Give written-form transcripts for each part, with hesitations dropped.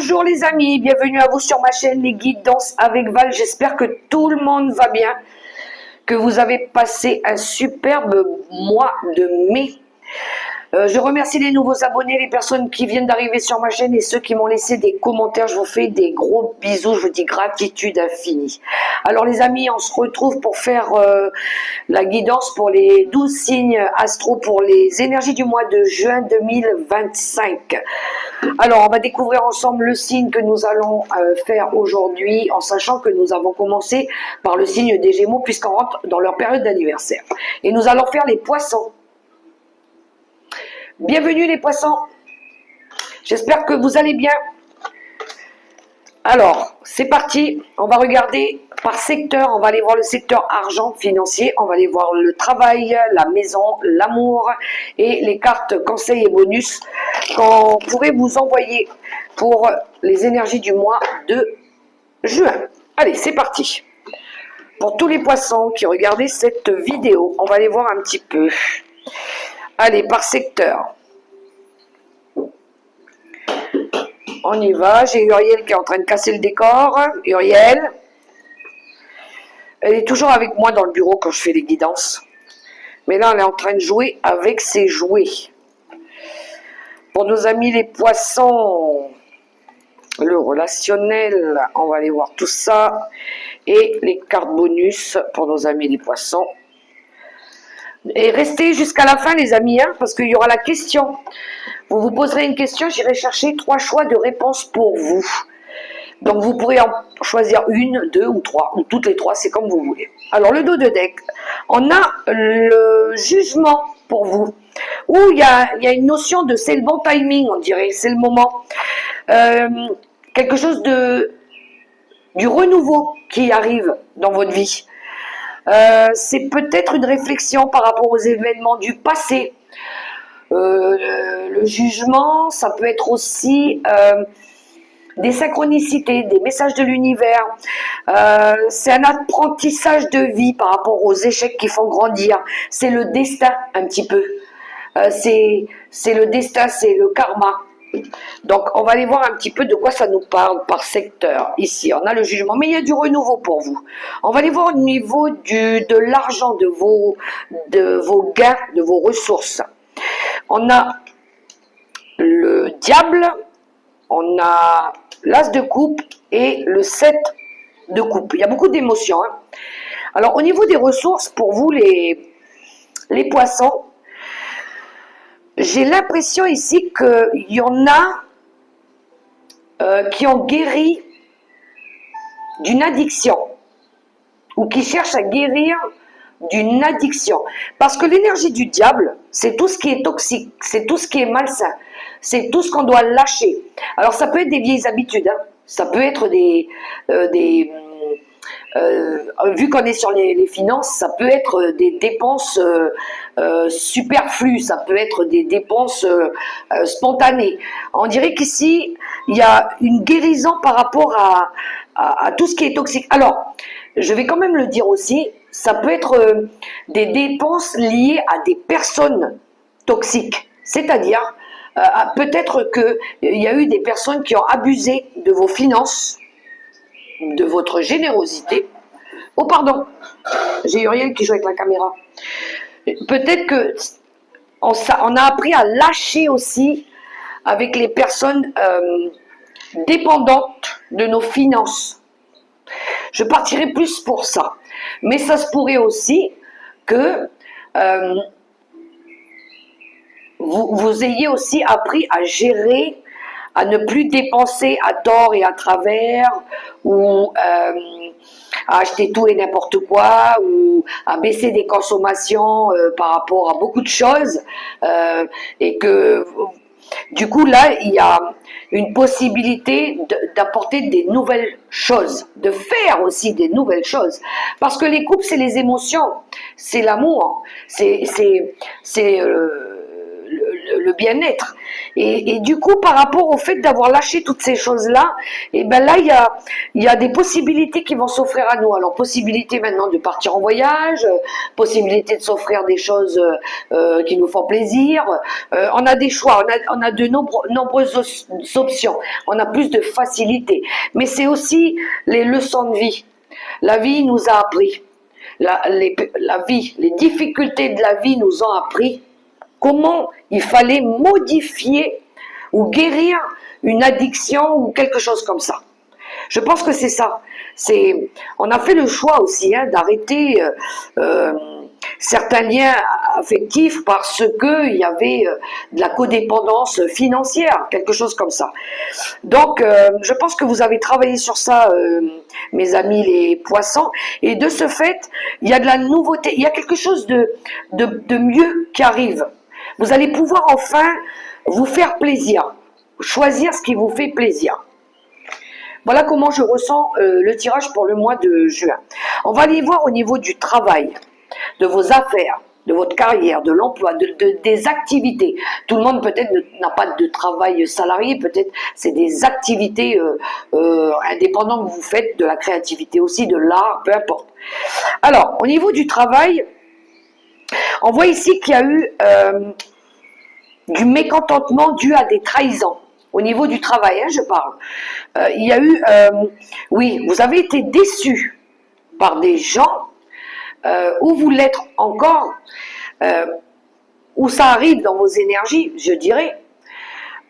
Bonjour les amis, bienvenue à vous sur ma chaîne Les Guidances avec Val. J'espère que tout le monde va bien, que vous avez passé un superbe mois de mai. Je remercie les nouveaux abonnés, les personnes qui viennent d'arriver sur ma chaîne et ceux qui m'ont laissé des commentaires. Je vous fais des gros bisous, je vous dis gratitude infinie. Alors les amis, on se retrouve pour faire la guidance pour les 12 signes astro pour les énergies du mois de juin 2025. Alors on va découvrir ensemble le signe que nous allons faire aujourd'hui, en sachant que nous avons commencé par le signe des Gémeaux puisqu'on rentre dans leur période d'anniversaire. Et nous allons faire les Poissons. Bienvenue les Poissons, j'espère que vous allez bien. Alors, c'est parti, on va regarder par secteur, on va aller voir le secteur argent financier, on va aller voir le travail, la maison, l'amour et les cartes conseils et bonus qu'on pourrait vous envoyer pour les énergies du mois de juin. Allez, c'est parti. Pour tous les Poissons qui regardaient cette vidéo, on va aller voir un petit peu. Allez, par secteur. On y va. J'ai Uriel qui est en train de casser le décor. Uriel. Elle est toujours avec moi dans le bureau quand je fais les guidances. Mais là, elle est en train de jouer avec ses jouets. Pour nos amis les Poissons, le relationnel, on va aller voir tout ça. Et les cartes bonus pour nos amis les Poissons. Et restez jusqu'à la fin les amis, hein, parce qu'il y aura la question. Vous vous poserez une question, j'irai chercher 3 choix de réponses pour vous. Donc vous pourrez en choisir une, 2 ou 3, ou toutes les 3, c'est comme vous voulez. Alors le dos de deck, on a le jugement pour vous, où il y a une notion de c'est le bon timing, on dirait, c'est le moment. Quelque chose du renouveau qui arrive dans votre vie. C'est peut-être une réflexion par rapport aux événements du passé. Le jugement, ça peut être aussi des synchronicités, des messages de l'univers. C'est un apprentissage de vie par rapport aux échecs qui font grandir. C'est le destin un petit peu. C'est le destin, c'est le karma. Donc, on va aller voir un petit peu de quoi ça nous parle par secteur. Ici, on a le jugement, mais il y a du renouveau pour vous. On va aller voir au niveau de l'argent, de vos gains, de vos ressources. On a le diable, on a l'as de coupe et le 7 de coupe. Il y a beaucoup d'émotions. Hein. Alors, au niveau des ressources, pour vous, les Poissons, j'ai l'impression ici qu'il y en a qui ont guéri d'une addiction ou qui cherchent à guérir d'une addiction. Parce que l'énergie du diable, c'est tout ce qui est toxique, c'est tout ce qui est malsain, c'est tout ce qu'on doit lâcher. Alors ça peut être des vieilles habitudes, hein. Ça peut être vu qu'on est sur les finances, ça peut être des dépenses superflues, ça peut être des dépenses spontanées. On dirait qu'ici, il y a une guérison par rapport à tout ce qui est toxique. Alors, je vais quand même le dire aussi, ça peut être des dépenses liées à des personnes toxiques. C'est-à-dire, peut-être qu'il y a eu des personnes qui ont abusé de vos finances, de votre générosité. Oh pardon, j'ai Uriel qui joue avec la caméra. Peut-être que on a appris à lâcher aussi avec les personnes dépendantes de nos finances. Je partirai plus pour ça. Mais ça se pourrait aussi que vous ayez aussi appris à gérer, à ne plus dépenser à tort et à travers, ou à acheter tout et n'importe quoi, ou à baisser des consommations par rapport à beaucoup de choses, et que du coup là il y a une possibilité d'apporter des nouvelles choses, de faire aussi des nouvelles choses, parce que les couples c'est les émotions, c'est l'amour, c'est le bien-être. Et du coup, par rapport au fait d'avoir lâché toutes ces choses-là, et ben là, il y a des possibilités qui vont s'offrir à nous. Alors, possibilité maintenant de partir en voyage, possibilité de s'offrir des choses qui nous font plaisir. On a des choix, on a de nombreuses options. On a plus de facilité. Mais c'est aussi les leçons de vie. La vie nous a appris. La vie, les difficultés de la vie nous ont appris comment il fallait modifier ou guérir une addiction ou quelque chose comme ça. Je pense que c'est ça. On a fait le choix aussi d'arrêter certains liens affectifs parce qu'il y avait de la codépendance financière, quelque chose comme ça. Donc, je pense que vous avez travaillé sur ça, mes amis les poissons, et de ce fait, il y a de la nouveauté, il y a quelque chose de mieux qui arrive. Vous allez pouvoir enfin vous faire plaisir, choisir ce qui vous fait plaisir. Voilà comment je ressens le tirage pour le mois de juin. On va aller voir au niveau du travail, de vos affaires, de votre carrière, de l'emploi, des activités. Tout le monde peut-être n'a pas de travail salarié, peut-être c'est des activités indépendantes que vous faites, de la créativité aussi, de l'art, peu importe. Alors, au niveau du travail, on voit ici qu'il y a eu du mécontentement dû à des trahisons. Au niveau du travail, je parle. Il y a eu, oui, vous avez été déçu par des gens, ou vous l'êtes encore, où ça arrive dans vos énergies, je dirais.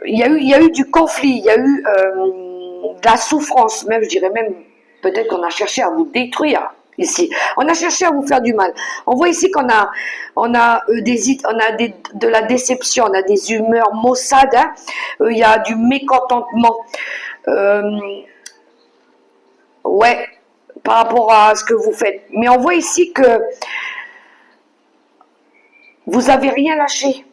Il y a eu du conflit, il y a eu de la souffrance, même, je dirais même, peut-être qu'on a cherché à vous détruire. Ici, on a cherché à vous faire du mal. On voit ici qu'on a de la déception, on a des humeurs maussades, il y a du mécontentement. Ouais, par rapport à ce que vous faites. Mais on voit ici que vous n'avez rien lâché.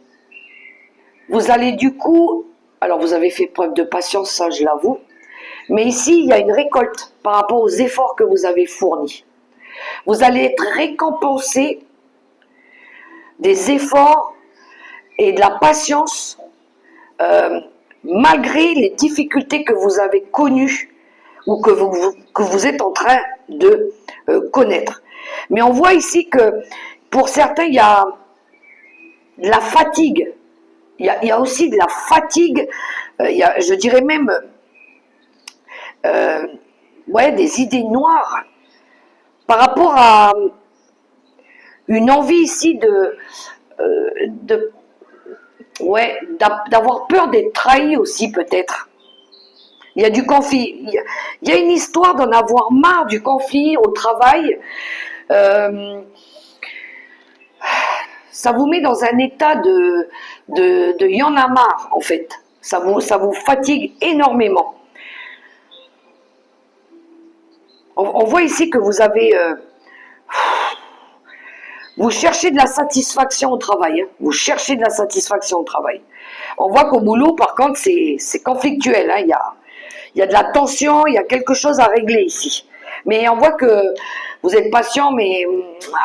Vous allez du coup, alors vous avez fait preuve de patience, ça je l'avoue, mais ici il y a une récolte par rapport aux efforts que vous avez fournis. Vous allez être récompensé des efforts et de la patience malgré les difficultés que vous avez connues ou que vous êtes en train de connaître. Mais on voit ici que pour certains, il y a de la fatigue. Il y a aussi de la fatigue, je dirais même ouais, des idées noires par rapport à une envie ici ouais, d'avoir peur d'être trahi aussi peut-être. Il y a du conflit. Il y a une histoire d'en avoir marre du conflit au travail. Ça vous met dans un état de y en a marre en fait. Ça vous fatigue énormément. On voit ici que vous avez... vous cherchez de la satisfaction au travail. Vous cherchez de la satisfaction au travail. On voit qu'au boulot, par contre, c'est conflictuel. Il y a de la tension, il y a quelque chose à régler ici. Mais on voit que vous êtes patient, mais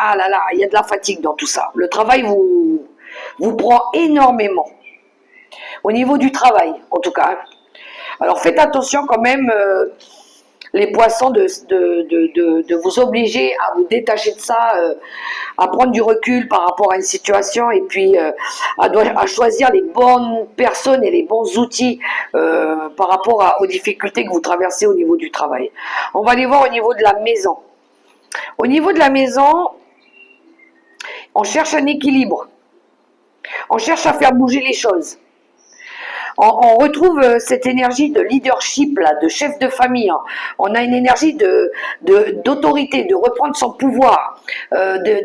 ah là là, il y a de la fatigue dans tout ça. Le travail vous prend énormément. Au niveau du travail, en tout cas. Alors faites attention quand même, les poissons, de vous obliger à vous détacher de ça, à prendre du recul par rapport à une situation et puis à choisir les bonnes personnes et les bons outils par rapport aux difficultés que vous traversez au niveau du travail. On va aller voir au niveau de la maison. Au niveau de la maison, on cherche un équilibre. On cherche à faire bouger les choses. On retrouve cette énergie de leadership, là, de chef de famille. Hein. On a une énergie d'autorité, de reprendre son pouvoir,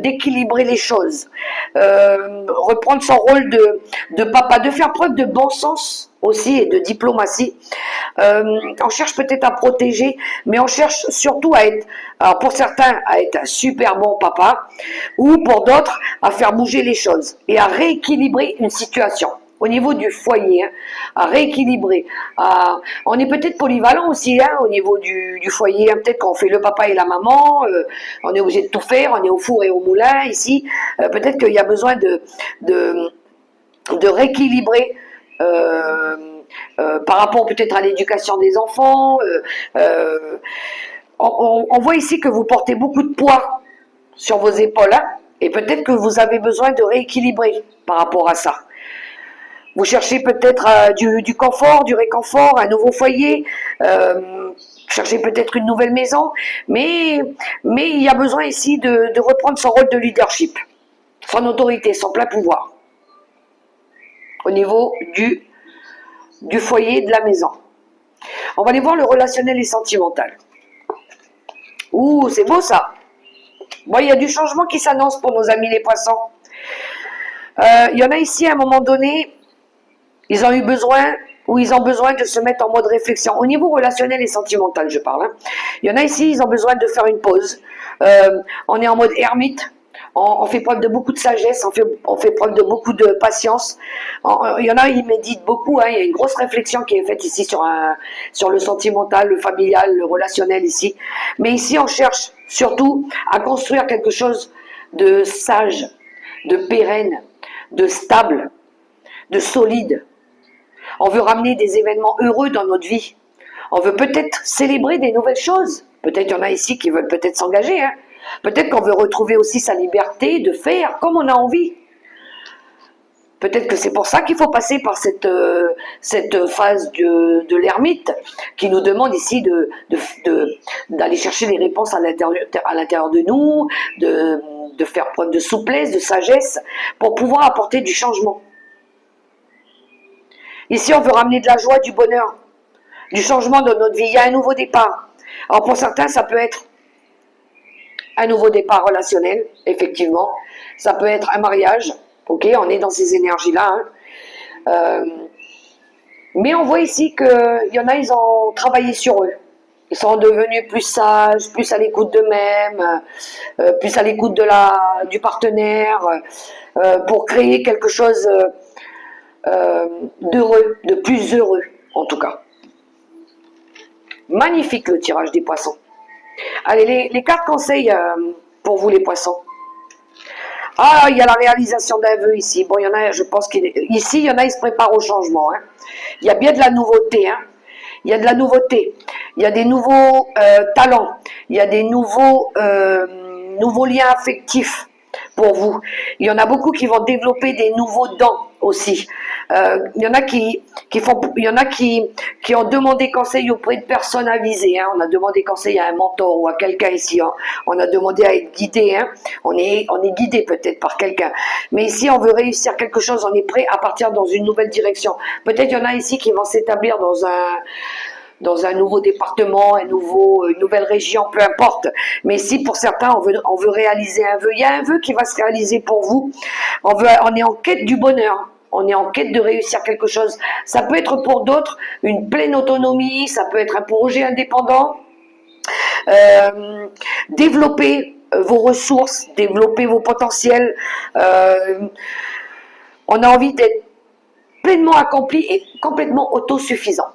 d'équilibrer les choses, reprendre son rôle de papa, de faire preuve de bon sens aussi et de diplomatie. On cherche peut-être à protéger, mais on cherche surtout à être, alors pour certains, à être un super bon papa, ou pour d'autres, à faire bouger les choses et à rééquilibrer une situation. Au niveau du foyer, à rééquilibrer. On est peut-être polyvalent aussi au niveau du foyer. Peut-être qu'on fait le papa et la maman, on est obligé de tout faire, on est au four et au moulin ici. Peut-être qu'il y a besoin de rééquilibrer par rapport peut-être à l'éducation des enfants. On voit ici que vous portez beaucoup de poids sur vos épaules, hein, et peut-être que vous avez besoin de rééquilibrer par rapport à ça. Vous cherchez peut-être du confort, du réconfort, un nouveau foyer, cherchez peut-être une nouvelle maison, mais il y a besoin ici de reprendre son rôle de leadership, son autorité, son plein pouvoir, au niveau du foyer, de la maison. On va aller voir le relationnel et sentimental. Ouh, c'est beau ça. Bon, il y a du changement qui s'annonce pour nos amis les poissons. Il y en a ici à un moment donné, ils ont eu besoin, ou ils ont besoin de se mettre en mode réflexion. Au niveau relationnel et sentimental, je parle. Hein. Il y en a ici, ils ont besoin de faire une pause. On est en mode ermite. On fait preuve de beaucoup de sagesse, on fait preuve de beaucoup de patience. Il y en a, ils méditent beaucoup. Hein, il y a une grosse réflexion qui est faite ici sur le sentimental, le familial, le relationnel ici. Mais ici, on cherche surtout à construire quelque chose de sage, de pérenne, de stable, de solide. On veut ramener des événements heureux dans notre vie. On veut peut-être célébrer des nouvelles choses. Peut-être il y en a ici qui veulent peut-être s'engager. Hein. Peut-être qu'on veut retrouver aussi sa liberté de faire comme on a envie. Peut-être que c'est pour ça qu'il faut passer par cette phase de l'ermite qui nous demande ici d'aller chercher les réponses à l'intérieur de nous, de faire preuve de souplesse, de sagesse pour pouvoir apporter du changement. Ici, on veut ramener de la joie, du bonheur, du changement dans notre vie. Il y a un nouveau départ. Alors pour certains, ça peut être un nouveau départ relationnel, effectivement. Ça peut être un mariage. Ok, on est dans ces énergies-là. Hein. Mais on voit ici qu'il y en a, ils ont travaillé sur eux. Ils sont devenus plus sages, plus à l'écoute d'eux-mêmes, plus à l'écoute du partenaire, pour créer quelque chose d'heureux, de plus heureux, en tout cas. Magnifique le tirage des poissons. Allez, les cartes conseils pour vous les poissons. Ah, il y a la réalisation d'un vœu ici. Bon, il y en a, je pense qu'ici, il y en a, ils se préparent au changement. Hein. Il y a bien de la nouveauté. Hein. Il y a de la nouveauté. Il y a des nouveaux talents. Il y a des nouveaux liens affectifs pour vous. Il y en a beaucoup qui vont développer des nouveaux dons aussi. Il y en a qui ont demandé conseil auprès de personnes avisées. Hein. On a demandé conseil à un mentor ou à quelqu'un ici. Hein. On a demandé à être guidé. Hein. On est guidé peut-être par quelqu'un. Mais ici, on veut réussir quelque chose. On est prêt à partir dans une nouvelle direction. Peut-être il y en a ici qui vont s'établir dans un nouveau département, une nouvelle région, peu importe. Mais si pour certains, on veut réaliser un vœu, il y a un vœu qui va se réaliser pour vous. On est en quête du bonheur. On est en quête de réussir quelque chose. Ça peut être pour d'autres une pleine autonomie, ça peut être un projet indépendant. Développer vos ressources, développer vos potentiels. On a envie d'être pleinement accompli et complètement autosuffisant.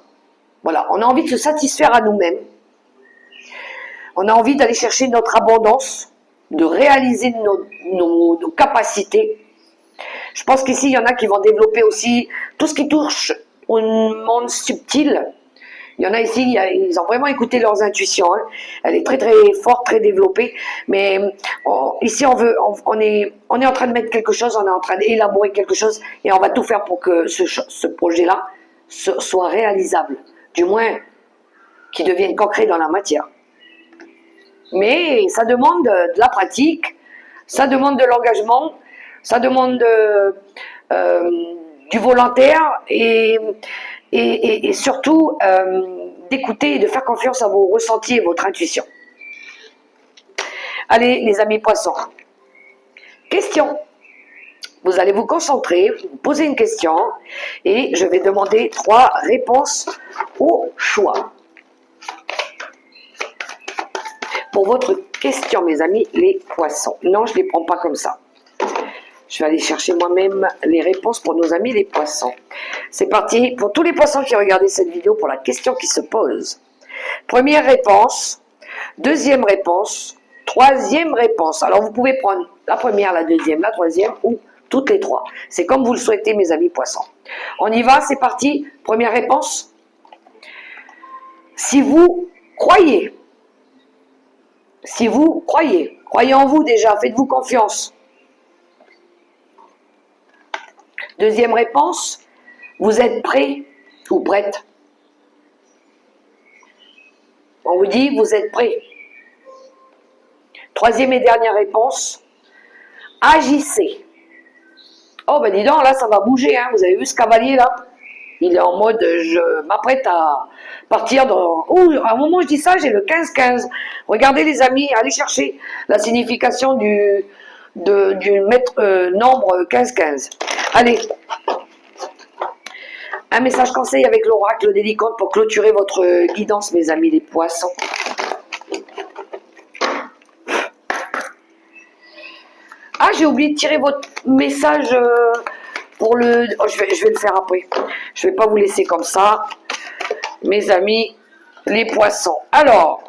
Voilà, on a envie de se satisfaire à nous-mêmes. On a envie d'aller chercher notre abondance, de réaliser nos capacités. Je pense qu'ici, il y en a qui vont développer aussi tout ce qui touche au monde subtil. Il y en a ici, ils ont vraiment écouté leurs intuitions. Hein. Elle est très très forte, très développée. Mais ici, on est en train de mettre quelque chose, on est en train d'élaborer quelque chose et on va tout faire pour que ce projet-là soit réalisable. Du moins, qu'il devienne concret dans la matière. Mais ça demande de la pratique, ça demande de l'engagement, ça demande du volontaire et surtout d'écouter et de faire confiance à vos ressentis et votre intuition. Allez, les amis poissons. Question. Vous allez vous concentrer, vous poser une question et je vais demander 3 réponses au choix. Pour votre question, mes amis, les poissons. Non, je ne les prends pas comme ça. Je vais aller chercher moi-même les réponses pour nos amis les poissons. C'est parti pour tous les poissons qui regardent cette vidéo pour la question qui se pose. Première réponse, deuxième réponse, troisième réponse. Alors vous pouvez prendre la première, la deuxième, la troisième ou toutes les trois. C'est comme vous le souhaitez, mes amis poissons. On y va, c'est parti. Première réponse. Si vous croyez, croyez en vous déjà, faites-vous confiance. Deuxième réponse, vous êtes prêt ou prête? On vous dit, vous êtes prêt. Troisième et dernière réponse, agissez. Oh ben dis donc, là ça va bouger, hein. Vous avez vu ce cavalier là? Il est en mode, je m'apprête à partir dans... Oh, à un moment où je dis ça, j'ai le 15-15. Regardez les amis, allez chercher la signification du nombre 15-15. Allez. Un message conseil avec l'oracle des licornes pour clôturer votre guidance, mes amis les poissons. Ah, j'ai oublié de tirer votre message pour le... Oh, je vais le faire après. Je ne vais pas vous laisser comme ça, mes amis les poissons. Alors,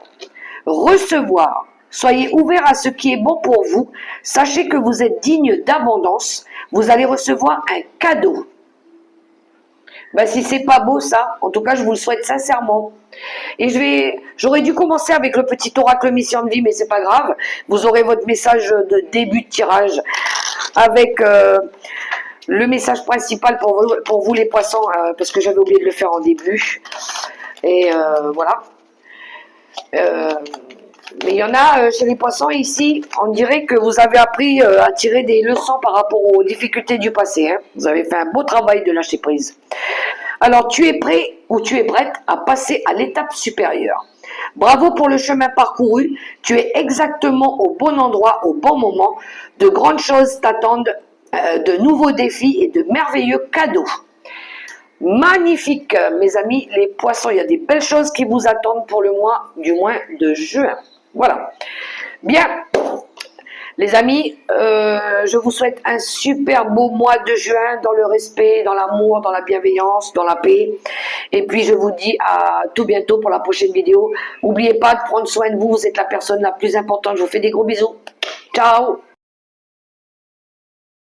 recevoir. Soyez ouverts à ce qui est bon pour vous. Sachez que vous êtes digne d'abondance. Vous allez recevoir un cadeau. Ben, si c'est pas beau ça, en tout cas je vous le souhaite sincèrement. Et j'aurais dû commencer avec le petit oracle mission de vie, mais c'est pas grave. Vous aurez votre message de début de tirage avec le message principal pour vous les poissons, parce que j'avais oublié de le faire en début. Et voilà. Mais il y en a chez les poissons ici, on dirait que vous avez appris à tirer des leçons par rapport aux difficultés du passé. Hein. Vous avez fait un beau travail de lâcher prise. Alors, tu es prêt ou tu es prête à passer à l'étape supérieure. Bravo pour le chemin parcouru. Tu es exactement au bon endroit, au bon moment. De grandes choses t'attendent, de nouveaux défis et de merveilleux cadeaux. Magnifique, mes amis les poissons. Il y a des belles choses qui vous attendent pour le mois, du mois de juin. Voilà. Bien, les amis, je vous souhaite un super beau mois de juin dans le respect, dans l'amour, dans la bienveillance, dans la paix. Et puis, je vous dis à tout bientôt pour la prochaine vidéo. N'oubliez pas de prendre soin de vous. Vous êtes la personne la plus importante. Je vous fais des gros bisous. Ciao.